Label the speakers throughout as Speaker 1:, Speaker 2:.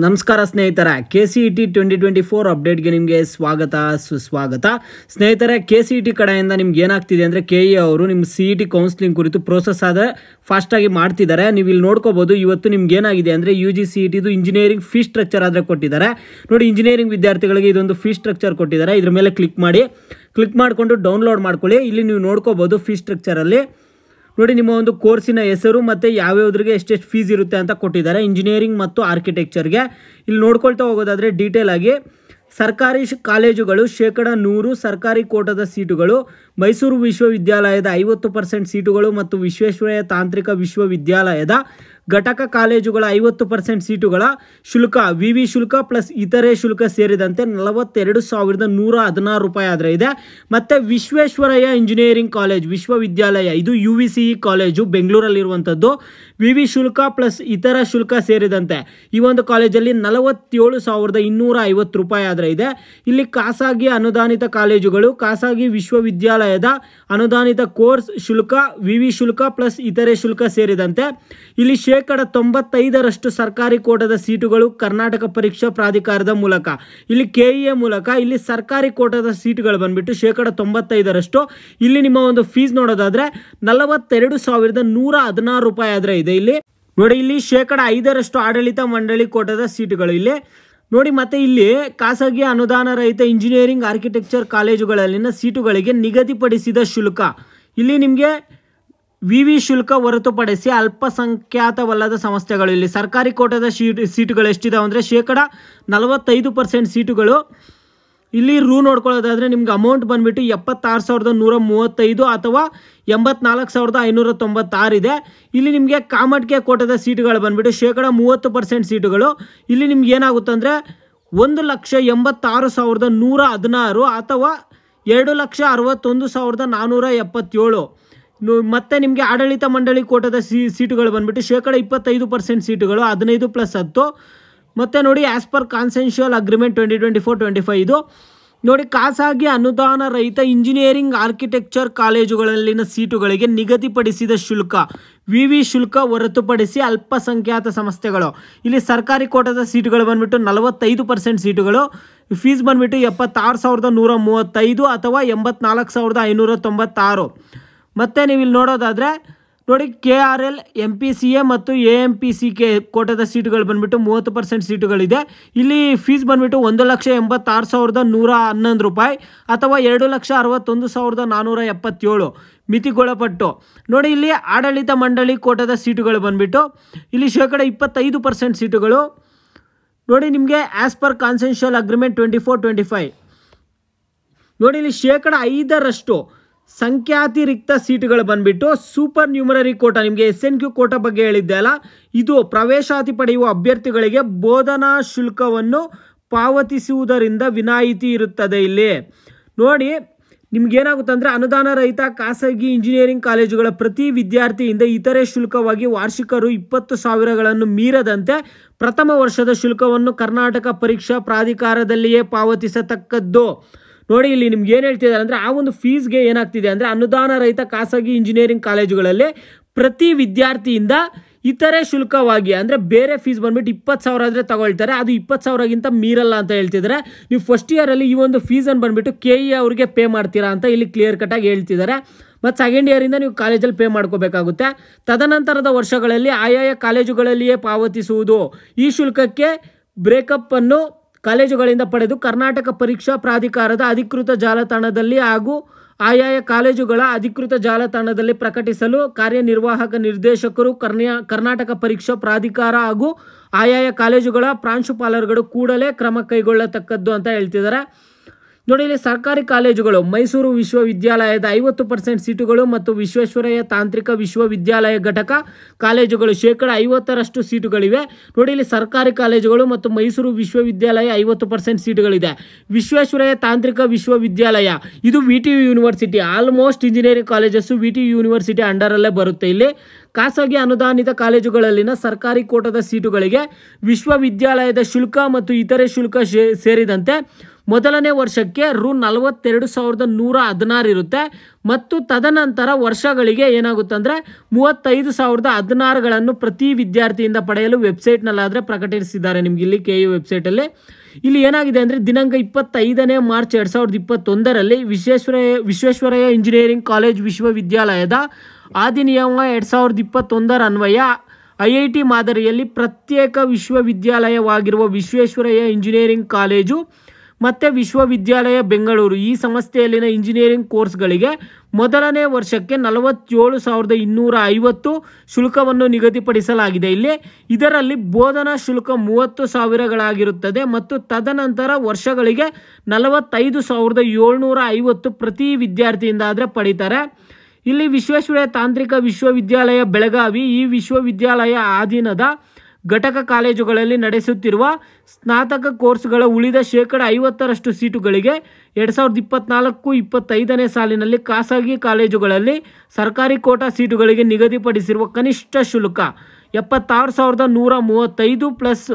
Speaker 1: ನಮಸ್ಕಾರ ಸ್ನೇಹಿತರ KCET 2024 ಅಪ್ಡೇಟ್ಗೆ ನಿಮಗೆ ಸ್ವಾಗತ ಸುಸ್ವಾಗತ ಸ್ನೇಹಿತರೆ KCET ಕಡೆಯಿಂದ ನಿಮಗೆ ಏನಾಗ್ತಿದೆ ಅಂದರೆ KE ಅವರು ನಿಮ್ಮ CET ಕೌನ್ಸಿಲಿಂಗ್ ಕುರಿತು ಪ್ರೋಸೆಸ್ ಆದ ಫಾಸ್ಟಾಗಿ ಮಾಡ್ತಿದ್ದಾರೆ. ನೀವು ಇಲ್ಲಿ ನೋಡ್ಕೋಬಹುದು. ಇವತ್ತು ನಿಮ್ಗೆ ಏನಾಗಿದೆ ಅಂದರೆ UG CET ಇದು ಇಂಜಿನಿಯರಿಂಗ್ ಫೀ ಸ್ಟ್ರಕ್ಚರ್ ಆದರೆ ಕೊಟ್ಟಿದ್ದಾರೆ ನೋಡಿ. ಇಂಜಿನಿಯರಿಂಗ್ ವಿದ್ಯಾರ್ಥಿಗಳಿಗೆ ಇದೊಂದು ಫೀ ಸ್ಟ್ರಕ್ಚರ್ ಕೊಟ್ಟಿದ್ದಾರೆ. ಇದ್ರ ಮೇಲೆ ಕ್ಲಿಕ್ ಮಾಡಿಕೊಂಡು ಡೌನ್ಲೋಡ್ ಮಾಡ್ಕೊಳ್ಳಿ. ಇಲ್ಲಿ ನೀವು ನೋಡ್ಕೋಬಹುದು ಫೀ ಸ್ಟ್ರಕ್ಚರಲ್ಲಿ ನೋಡಿ ನಿಮ್ಮ ಒಂದು ಕೋರ್ಸಿನ ಹೆಸರು ಮತ್ತು ಯಾವ್ಯಾವ್ದ್ರಿಗೆ ಎಷ್ಟೆಷ್ಟು ಫೀಸ್ ಇರುತ್ತೆ ಅಂತ ಕೊಟ್ಟಿದ್ದಾರೆ. ಇಂಜಿನಿಯರಿಂಗ್ ಮತ್ತು ಆರ್ಕಿಟೆಕ್ಚರ್ಗೆ ಇಲ್ಲಿ ನೋಡ್ಕೊಳ್ತಾ ಹೋಗೋದಾದರೆ ಡೀಟೇಲ್ ಆಗಿ ಸರ್ಕಾರಿ ಕಾಲೇಜುಗಳು 100% ಸರ್ಕಾರಿ ಕೋಟಾದ ಸೀಟುಗಳು, ಮೈಸೂರು ವಿಶ್ವವಿದ್ಯಾಲಯದ 50% ಸೀಟುಗಳು ಮತ್ತು ವಿಶ್ವೇಶ್ವರಯ್ಯ ತಾಂತ್ರಿಕ ವಿಶ್ವವಿದ್ಯಾಲಯದ ಘಟಕ ಕಾಲೇಜುಗಳ 50% ಸೀಟುಗಳ ಶುಲ್ಕ ವಿವಿ ಶುಲ್ಕ ಪ್ಲಸ್ ಇತರೆ ಶುಲ್ಕ ಸೇರಿದಂತೆ 42,116 ರೂಪಾಯಿ ಆದರೆ ಇದೆ. ಮತ್ತು ವಿಶ್ವೇಶ್ವರಯ್ಯ ಇಂಜಿನಿಯರಿಂಗ್ ಕಾಲೇಜ್ ವಿಶ್ವವಿದ್ಯಾಲಯ ಇದು UVCE ಕಾಲೇಜು ಬೆಂಗಳೂರಲ್ಲಿರುವಂಥದ್ದು. ವಿವಿ ಶುಲ್ಕ ಪ್ಲಸ್ ಇತರ ಶುಲ್ಕ ಸೇರಿದಂತೆ ಈ ಒಂದು ಕಾಲೇಜಲ್ಲಿ 47,250 ರೂಪಾಯಿ ಆದರೆ ಇದೆ. ಇಲ್ಲಿ ಖಾಸಗಿ ಅನುದಾನಿತ ಕಾಲೇಜುಗಳು, ಖಾಸಗಿ ವಿಶ್ವವಿದ್ಯಾಲಯದ ಅನುದಾನಿತ ಕೋರ್ಸ್ ಶುಲ್ಕ ವಿವಿ ಶುಲ್ಕ ಪ್ಲಸ್ ಇತರೆ ಶುಲ್ಕ ಸೇರಿದಂತೆ ಇಲ್ಲಿ 95% ಸರ್ಕಾರಿ ಕೋಟಾದ ಸೀಟುಗಳು ಕರ್ನಾಟಕ ಪರೀಕ್ಷಾ ಪ್ರಾಧಿಕಾರದ ಮೂಲಕ ಇಲ್ಲಿ KEA ಮೂಲಕ ಇಲ್ಲಿ ಸರ್ಕಾರಿ ಕೋಟಾದ ಸೀಟುಗಳು ಬಂದ್ಬಿಟ್ಟು 95%. ಇಲ್ಲಿ ನಿಮ್ಮ ಒಂದು ಫೀಸ್ ನೋಡೋದಾದ್ರೆ 42,116 ರೂಪಾಯಿ ಆದರೆ ಇದೆ. ಇಲ್ಲಿ ನೋಡಿ ಇಲ್ಲಿ 5% ಆಡಳಿತ ಮಂಡಳಿ ಕೋಟಾದ ಸೀಟುಗಳು ಇಲ್ಲಿ ನೋಡಿ. ಮತ್ತೆ ಇಲ್ಲಿ ಖಾಸಗಿ ಅನುದಾನ ರಹಿತ ಇಂಜಿನಿಯರಿಂಗ್ ಆರ್ಕಿಟೆಕ್ಚರ್ ಕಾಲೇಜುಗಳಲ್ಲಿನ ಸೀಟುಗಳಿಗೆ ನಿಗದಿಪಡಿಸಿದ ಶುಲ್ಕ ಇಲ್ಲಿ ನಿಮಗೆ ವಿವಿ ಶುಲ್ಕ ಹೊರತುಪಡಿಸಿ ಅಲ್ಪಸಂಖ್ಯಾತವಲ್ಲದ ಸಂಸ್ಥೆಗಳು ಇಲ್ಲಿ ಸರ್ಕಾರಿ ಕೋಟಾದ ಸೀಟುಗಳು ಎಷ್ಟಿದಾವೆ ಅಂದರೆ 45% ಸೀಟುಗಳು. ಇಲ್ಲಿ ನೋಡ್ಕೊಳ್ಳೋದಾದರೆ ನಿಮ್ಗೆ ಅಮೌಂಟ್ ಬಂದುಬಿಟ್ಟು 76,135 ಅಥವಾ 84,596 ಇದೆ. ಇಲ್ಲಿ ನಿಮಗೆ ಕಾಮಟ್ಗೆ ಕೋಟಾದ ಸೀಟುಗಳು ಬಂದುಬಿಟ್ಟು 30% ಸೀಟುಗಳು. ಇಲ್ಲಿ ನಿಮ್ಗೆ ಏನಾಗುತ್ತೆ ಅಂದರೆ 1,86,116 ಅಥವಾ 2,61,477. ಮತ್ತು ನಿಮಗೆ ಆಡಳಿತ ಮಂಡಳಿ ಕೋಟಾದ ಸೀಟುಗಳು ಬಂದುಬಿಟ್ಟು 25% ಸೀಟುಗಳು 15+10. ಮತ್ತು ನೋಡಿ ಆ್ಯಸ್ ಪರ್ ಕಾನ್ಸೆನ್ಷುಯಲ್ ಅಗ್ರಿಮೆಂಟ್ 2024-25 ಇದು ನೋಡಿ. ಖಾಸಗಿ ಅನುದಾನ ರಹಿತ ಇಂಜಿನಿಯರಿಂಗ್ ಆರ್ಕಿಟೆಕ್ಚರ್ ಕಾಲೇಜುಗಳಲ್ಲಿನ ಸೀಟುಗಳಿಗೆ ನಿಗದಿಪಡಿಸಿದ ಶುಲ್ಕ ವಿವಿ ಶುಲ್ಕ ಹೊರತುಪಡಿಸಿ ಅಲ್ಪಸಂಖ್ಯಾತ ಸಂಸ್ಥೆಗಳು ಇಲ್ಲಿ ಸರ್ಕಾರಿ ಕೋಟಾದ ಸೀಟುಗಳು ಬಂದುಬಿಟ್ಟು 45% ಸೀಟುಗಳು. ಫೀಸ್ ಬಂದುಬಿಟ್ಟು 76,135 ಅಥವಾ 84,596. ಮತ್ತು ನೀವು ಇಲ್ಲಿ ನೋಡೋದಾದರೆ ನೋಡಿ KRL MPCA ಮತ್ತು AMPCK ಕೋಟಾದ ಸೀಟುಗಳು ಬಂದುಬಿಟ್ಟು 30% ಸೀಟುಗಳಿದೆ. ಇಲ್ಲಿ ಫೀಸ್ ಬಂದುಬಿಟ್ಟು 1,86,111 ರೂಪಾಯಿ ಅಥವಾ 2,61,477 ಮಿತಿಗೊಳಪಟ್ಟು ನೋಡಿ. ಇಲ್ಲಿ ಆಡಳಿತ ಮಂಡಳಿ ಕೋಟಾದ ಸೀಟುಗಳು ಬಂದುಬಿಟ್ಟು ಇಲ್ಲಿ 25% ಸೀಟುಗಳು ನೋಡಿ. ನಿಮಗೆ ಆ್ಯಸ್ ಪರ್ ಕಾನ್ಸೆನ್ಷುಯಲ್ ಅಗ್ರಿಮೆಂಟ್ 2024-25 ನೋಡಿ. ಇಲ್ಲಿ 5% ಸಂಖ್ಯಾತಿರಿಕ್ತ ಸೀಟುಗಳು ಬಂದುಬಿಟ್ಟು ಸೂಪರ್ ನ್ಯೂಮರರಿ ಕೋಟಾ ನಿಮಗೆ SNQ ಕೋಟಾ ಬಗ್ಗೆ ಹೇಳಿದ್ದೆ ಅಲ್ಲ, ಇದು ಪ್ರವೇಶಾತಿ ಪಡೆಯುವ ಅಭ್ಯರ್ಥಿಗಳಿಗೆ ಬೋಧನಾ ಶುಲ್ಕವನ್ನು ಪಾವತಿಸುವುದರಿಂದ ವಿನಾಯಿತಿ ಇರುತ್ತದೆ. ಇಲ್ಲಿ ನೋಡಿ ನಿಮ್ಗೇನಾಗುತ್ತೆ ಅಂದರೆ ಅನುದಾನ ರಹಿತ ಖಾಸಗಿ ಇಂಜಿನಿಯರಿಂಗ್ ಕಾಲೇಜುಗಳ ಪ್ರತಿ ವಿದ್ಯಾರ್ಥಿಯಿಂದ ಇತರೆ ಶುಲ್ಕವಾಗಿ ವಾರ್ಷಿಕ ರು 20,000ಗಳನ್ನು ಮೀರದಂತೆ ಪ್ರಥಮ ವರ್ಷದ ಶುಲ್ಕವನ್ನು ಕರ್ನಾಟಕ ಪರೀಕ್ಷಾ ಪ್ರಾಧಿಕಾರದಲ್ಲಿಯೇ ಪಾವತಿಸತಕ್ಕದ್ದು. ನೋಡಿ ಇಲ್ಲಿ ನಿಮ್ಗೆ ಏನು ಹೇಳ್ತಿದ್ದಾರೆ ಅಂದರೆ ಆ ಒಂದು ಫೀಸ್ಗೆ ಏನಾಗ್ತಿದೆ ಅಂದರೆ ಅನುದಾನ ರಹಿತ ಖಾಸಗಿ ಇಂಜಿನಿಯರಿಂಗ್ ಕಾಲೇಜುಗಳಲ್ಲಿ ಪ್ರತಿ ವಿದ್ಯಾರ್ಥಿಯಿಂದ ಇತರೆ ಶುಲ್ಕವಾಗಿ ಅಂದರೆ ಬೇರೆ ಫೀಸ್ ಬಂದುಬಿಟ್ಟು 20,000 ಆದರೆ ತಗೊಳ್ತಾರೆ, ಅದು 20,000ಗಿಂತ ಮೀರಲ್ಲ ಅಂತ ಹೇಳ್ತಿದ್ದಾರೆ. ನೀವು ಫಸ್ಟ್ ಇಯರಲ್ಲಿ ಈ ಒಂದು ಫೀಸನ್ನು ಬಂದುಬಿಟ್ಟು KE ಅವ್ರಿಗೆ ಪೇ ಮಾಡ್ತೀರಾ ಅಂತ ಇಲ್ಲಿ ಕ್ಲಿಯರ್ ಕಟ್ಟಾಗಿ ಹೇಳ್ತಿದ್ದಾರೆ. ಮತ್ತು ಸೆಕೆಂಡ್ ಇಯರಿಂದ ನೀವು ಕಾಲೇಜಲ್ಲಿ ಪೇ ಮಾಡ್ಕೋಬೇಕಾಗುತ್ತೆ. ತದನಂತರದ ವರ್ಷಗಳಲ್ಲಿ ಆಯಾಯ ಕಾಲೇಜುಗಳಲ್ಲಿಯೇ ಪಾವತಿಸುವುದು. ಈ ಶುಲ್ಕಕ್ಕೆ ಬ್ರೇಕಪ್ಪನ್ನು ಕಾಲೇಜುಗಳಿಂದ ಪಡೆದು ಕರ್ನಾಟಕ ಪರೀಕ್ಷಾ ಪ್ರಾಧಿಕಾರದ ಅಧಿಕೃತ ಜಾಲತಾಣದಲ್ಲಿ ಹಾಗೂ ಆಯಾಯ ಕಾಲೇಜುಗಳ ಅಧಿಕೃತ ಜಾಲತಾಣದಲ್ಲಿ ಪ್ರಕಟಿಸಲು ಕಾರ್ಯನಿರ್ವಾಹಕ ನಿರ್ದೇಶಕರು, ಕರ್ನಾಟಕ ಪರೀಕ್ಷಾ ಪ್ರಾಧಿಕಾರ ಹಾಗೂ ಆಯಾಯ ಕಾಲೇಜುಗಳ ಪ್ರಾಂಶುಪಾಲರುಗಳು ಕೂಡಲೇ ಕ್ರಮ ಕೈಗೊಳ್ಳತಕ್ಕದ್ದು ಅಂತ ಹೇಳ್ತಿದ್ದಾರೆ. ನೋಡಿ ಇಲ್ಲಿ ಸರ್ಕಾರಿ ಕಾಲೇಜುಗಳು ಮೈಸೂರು ವಿಶ್ವವಿದ್ಯಾಲಯದ 50% ಸೀಟುಗಳು ಮತ್ತು ವಿಶ್ವೇಶ್ವರಯ್ಯ ತಾಂತ್ರಿಕ ವಿಶ್ವವಿದ್ಯಾಲಯ ಘಟಕ ಕಾಲೇಜುಗಳು 50% ಸೀಟುಗಳಿವೆ. ನೋಡಿ ಇಲ್ಲಿ ಸರ್ಕಾರಿ ಕಾಲೇಜುಗಳು ಮತ್ತು ಮೈಸೂರು ವಿಶ್ವವಿದ್ಯಾಲಯ 50% ಸೀಟುಗಳಿದೆ. ವಿಶ್ವೇಶ್ವರಯ್ಯ ತಾಂತ್ರಿಕ ವಿಶ್ವವಿದ್ಯಾಲಯ ಇದು VTU university, almost engineering colleges VTU university ಅಂಡರಲ್ಲೇ ಬರುತ್ತೆ. ಇಲ್ಲಿ ಖಾಸಗಿ ಅನುದಾನಿತ ಕಾಲೇಜುಗಳಲ್ಲಿನ ಸರ್ಕಾರಿ ಕೋಟಾದ ಸೀಟುಗಳಿಗೆ ವಿಶ್ವವಿದ್ಯಾಲಯದ ಶುಲ್ಕ ಮತ್ತು ಇತರೆ ಶುಲ್ಕ ಸೇರಿದಂತೆ ಮೊದಲನೇ ವರ್ಷಕ್ಕೆ ರು 42,116 ಇರುತ್ತೆ ಮತ್ತು ತದನಂತರ ವರ್ಷಗಳಿಗೆ ಏನಾಗುತ್ತೆ ಅಂದರೆ 35,016ಗಳನ್ನು ಪ್ರತಿ ವಿದ್ಯಾರ್ಥಿಯಿಂದ ಪಡೆಯಲು ವೆಬ್ಸೈಟ್ನಲ್ಲಾದರೆ ಪ್ರಕಟಿಸಿದ್ದಾರೆ. ನಿಮ್ಗೆ ಇಲ್ಲಿ KU ವೆಬ್ಸೈಟಲ್ಲಿ ಇಲ್ಲಿ ಏನಾಗಿದೆ ಅಂದರೆ ದಿನಾಂಕ 25 ಮಾರ್ಚ್ 2021ರಲ್ಲಿ ವಿಶ್ವೇಶ್ವರಯ್ಯ ಇಂಜಿನಿಯರಿಂಗ್ ಕಾಲೇಜ್ ವಿಶ್ವವಿದ್ಯಾಲಯದ ಅಧಿನಿಯಮ 2021 ಅನ್ವಯ IIT ಮಾದರಿಯಲ್ಲಿ ಪ್ರತ್ಯೇಕ ವಿಶ್ವವಿದ್ಯಾಲಯವಾಗಿರುವ ವಿಶ್ವೇಶ್ವರಯ್ಯ ಇಂಜಿನಿಯರಿಂಗ್ ಕಾಲೇಜು ಮತ್ತು ವಿಶ್ವವಿದ್ಯಾಲಯ ಬೆಂಗಳೂರು ಈ ಸಂಸ್ಥೆಯಲ್ಲಿನ ಇಂಜಿನಿಯರಿಂಗ್ ಕೋರ್ಸ್ಗಳಿಗೆ ಮೊದಲನೇ ವರ್ಷಕ್ಕೆ 47,250 ಶುಲ್ಕವನ್ನು ನಿಗದಿಪಡಿಸಲಾಗಿದೆ. ಇದರಲ್ಲಿ ಬೋಧನಾ ಶುಲ್ಕ 30,000ಗಳಾಗಿರುತ್ತದೆ ಮತ್ತು ತದನಂತರ ವರ್ಷಗಳಿಗೆ 45,750 ಪ್ರತಿ ವಿದ್ಯಾರ್ಥಿಯಿಂದ ಆದರೆ ಪಡೀತಾರೆ. ಇಲ್ಲಿ ವಿಶ್ವೇಶ್ವರಯ್ಯ ತಾಂತ್ರಿಕ ವಿಶ್ವವಿದ್ಯಾಲಯ ಬೆಳಗಾವಿ ಈ ವಿಶ್ವವಿದ್ಯಾಲಯ ಅಧೀನದ ಘಟಕ ಕಾಲೇಜುಗಳಲ್ಲಿ ನಡೆಸುತ್ತಿರುವ ಸ್ನಾತಕ ಕೋರ್ಸ್ಗಳ ಉಳಿದ 50% ಸೀಟುಗಳಿಗೆ 2024-25 ಸಾಲಿನಲ್ಲಿ ಖಾಸಗಿ ಕಾಲೇಜುಗಳಲ್ಲಿ ಸರ್ಕಾರಿ ಕೋಟಾ ಸೀಟುಗಳಿಗೆ ನಿಗದಿಪಡಿಸಿರುವ ಕನಿಷ್ಠ ಶುಲ್ಕ 76,135 ಪ್ಲಸ್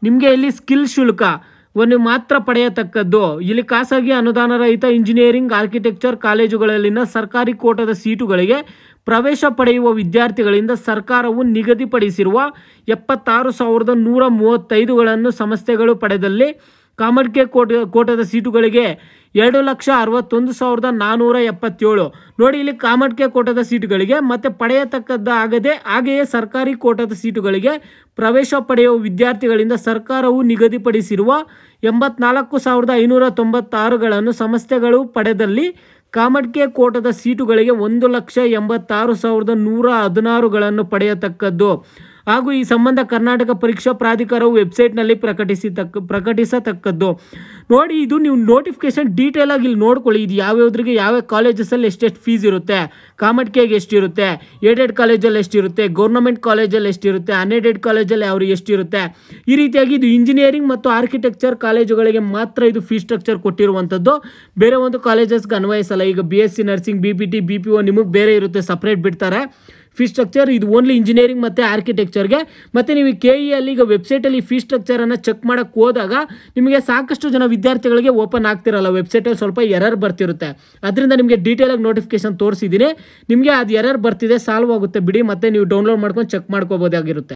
Speaker 1: ನಿಮಗೆ ಇಲ್ಲಿ ಸ್ಕಿಲ್ ಶುಲ್ಕವನ್ನು ಮಾತ್ರ ಪಡೆಯತಕ್ಕದ್ದು. ಇಲ್ಲಿ ಖಾಸಗಿ ಅನುದಾನರಹಿತ ಇಂಜಿನಿಯರಿಂಗ್ ಆರ್ಕಿಟೆಕ್ಚರ್ ಕಾಲೇಜುಗಳಲ್ಲಿನ ಸರ್ಕಾರಿ ಕೋಟಾದ ಸೀಟುಗಳಿಗೆ ಪ್ರವೇಶ ಪಡೆಯುವ ವಿದ್ಯಾರ್ಥಿಗಳಿಂದ ಸರ್ಕಾರವು ನಿಗದಿಪಡಿಸಿರುವ 76,135ಗಳನ್ನು ಸಂಸ್ಥೆಗಳು ಪಡೆದಲ್ಲಿ ಕಾಮರ್ಕೆ ಕೋಟಾದ ಸೀಟುಗಳಿಗೆ 2,61,477 ನೋಡಿ ಇಲ್ಲಿ ಕಾಮರ್ಕೆ ಕೋಟಾದ ಸೀಟುಗಳಿಗೆ ಮತ್ತು ಪಡೆಯತಕ್ಕದ್ದಾಗದೆ ಹಾಗೆಯೇ ಸರ್ಕಾರಿ ಕೋಟಾದ ಸೀಟುಗಳಿಗೆ ಪ್ರವೇಶ ಪಡೆಯುವ ವಿದ್ಯಾರ್ಥಿಗಳಿಂದ ಸರ್ಕಾರವು ನಿಗದಿಪಡಿಸಿರುವ 84,596ಗಳನ್ನು ಸಂಸ್ಥೆಗಳು ಪಡೆದಲ್ಲಿ ಕಾಮರ್ಕೆ ಕೋಟಾದ ಸೀಟುಗಳಿಗೆ 1,86,116ಗಳನ್ನು ಪಡೆಯತಕ್ಕದ್ದು ಹಾಗೂ ಈ ಸಂಬಂಧ ಕರ್ನಾಟಕ ಪರೀಕ್ಷಾ ಪ್ರಾಧಿಕಾರವು ವೆಬ್ಸೈಟ್ನಲ್ಲಿ ಪ್ರಕಟಿಸತಕ್ಕದ್ದು. ನೋಡಿ ಇದು ನೀವು ನೋಟಿಫಿಕೇಶನ್ ಡೀಟೇಲ್ ಆಗಿ ಇಲ್ಲಿ ನೋಡ್ಕೊಳ್ಳಿ. ಇದು ಯಾವ್ಯಾವ್ದ್ರಿಗೆ ಯಾವ ಕಾಲೇಜಸಲ್ಲಿ ಎಷ್ಟೆಷ್ಟು ಫೀಸ್ ಇರುತ್ತೆ, ಕಾಮರ್ಕೆಗೆ ಎಷ್ಟಿರುತ್ತೆ, ಏಡೆಡ್ ಕಾಲೇಜಲ್ಲಿ ಎಷ್ಟಿರುತ್ತೆ, ಗೌರ್ಮೆಂಟ್ ಕಾಲೇಜಲ್ಲಿ ಎಷ್ಟಿರುತ್ತೆ, ಅನ್ಎಡೆಡ್ ಕಾಲೇಜಲ್ಲಿ ಅವ್ರಿಗೆ ಎಷ್ಟಿರುತ್ತೆ. ಈ ರೀತಿಯಾಗಿ ಇದು ಇಂಜಿನಿಯರಿಂಗ್ ಮತ್ತು ಆರ್ಕಿಟೆಕ್ಚರ್ ಕಾಲೇಜುಗಳಿಗೆ ಮಾತ್ರ ಇದು ಫೀಸ್ ಸ್ಟ್ರಕ್ಚರ್ ಕೊಟ್ಟಿರುವಂಥದ್ದು. ಬೇರೆ ಒಂದು ಕಾಲೇಜಸ್ಗೆ ಅನ್ವಯಿಸಲ್ಲ. ಈಗ BSc ನರ್ಸಿಂಗ್, BPT, BPO ನಿಮಗೆ ಬೇರೆ ಇರುತ್ತೆ, ಸಪ್ರೇಟ್ ಬಿಡ್ತಾರೆ ಫೀಸ್ ಸ್ಟ್ರಕ್ಚರ್. ಇದು ಓನ್ಲಿ ಇಂಜಿನಿಯರಿಂಗ್ ಮತ್ತು ಆರ್ಕಿಟೆಕ್ಚರ್ಗೆ. ಮತ್ತು ನೀವು KE ಅಲ್ಲಿ ಈಗ ವೆಬ್ಸೈಟಲ್ಲಿ ಫೀಸ್ ಸ್ಟ್ರಕ್ಚರನ್ನು ಚೆಕ್ ಮಾಡೋಕ್ಕೆ ಹೋದಾಗ ನಿಮಗೆ ಸಾಕಷ್ಟು ಜನ ವಿದ್ಯಾರ್ಥಿಗಳಿಗೆ ಓಪನ್ ಆಗ್ತಿರಲ್ಲ, ವೆಬ್ಸೈಟಲ್ಲಿ ಸ್ವಲ್ಪ ಎರರ್ ಬರ್ತಿರುತ್ತೆ. ಅದರಿಂದ ನಿಮಗೆ ಡೀಟೇಲಾಗಿ ನೋಟಿಫಿಕೇಶನ್ ತೋರಿಸಿದ್ದೀನಿ. ನಿಮಗೆ ಅದು ಎರರ್ ಬರ್ತಿದೆ, ಸಾಲ್ವ್ ಆಗುತ್ತೆ ಬಿಡಿ, ಮತ್ತೆ ನೀವು ಡೌನ್ಲೋಡ್ ಮಾಡ್ಕೊಂಡು ಚೆಕ್ ಮಾಡ್ಕೋಬೋದಾಗಿರುತ್ತೆ.